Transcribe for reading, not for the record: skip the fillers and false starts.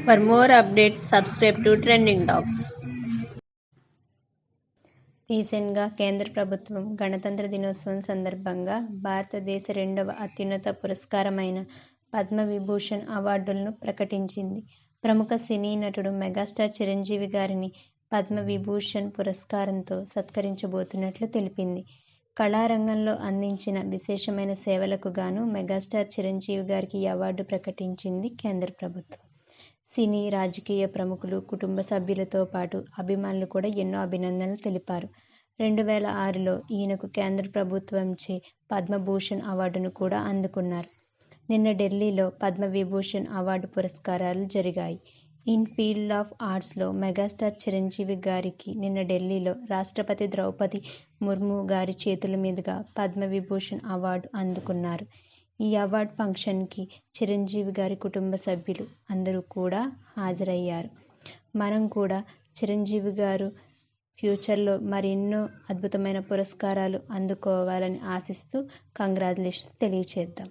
For more updates, subscribe to Trending Talks. రీసెంట్గా కేంద్ర ప్రభుత్వం గణతంత్ర దినోత్సవం సందర్భంగా భారతదేశ రెండవ అత్యున్నత పురస్కారమైన పద్మవిభూషణ్ అవార్డులను ప్రకటించింది. ప్రముఖ సినీ నటుడు మెగాస్టార్ చిరంజీవి గారిని పద్మవిభూషణ్ పురస్కారంతో సత్కరించబోతున్నట్లు తెలిపింది. కళారంగంలో అందించిన విశేషమైన సేవలకు గాను మెగాస్టార్ చిరంజీవి గారికి ఈ అవార్డు ప్రకటించింది కేంద్ర ప్రభుత్వం. సినీ, రాజకీయ ప్రముఖులు, కుటుంబ సభ్యులతో పాటు అభిమానులు కూడా ఎన్నో అభినందనలు తెలిపారు. 2006లో ఈయనకు కేంద్ర ప్రభుత్వంచే పద్మభూషణ్ అవార్డును కూడా అందుకున్నారు. నిన్న ఢిల్లీలో పద్మవిభూషణ్ అవార్డు పురస్కారాలు జరిగాయి. ఇన్ ఫీల్డ్ ఆఫ్ ఆర్ట్స్లో మెగాస్టార్ చిరంజీవి గారికి నిన్న ఢిల్లీలో రాష్ట్రపతి ద్రౌపది ముర్ము గారి చేతుల మీదుగా పద్మవిభూషణ్ అవార్డు అందుకున్నారు. ఈ అవార్డు ఫంక్షన్కి చిరంజీవి గారి కుటుంబ సభ్యులు అందరూ కూడా హాజరయ్యారు. మనం కూడా చిరంజీవి గారు ఫ్యూచర్లో మరెన్నో అద్భుతమైన పురస్కారాలు అందుకోవాలని ఆశిస్తూ కంగ్రాచులేషన్స్ తెలియచేద్దాం.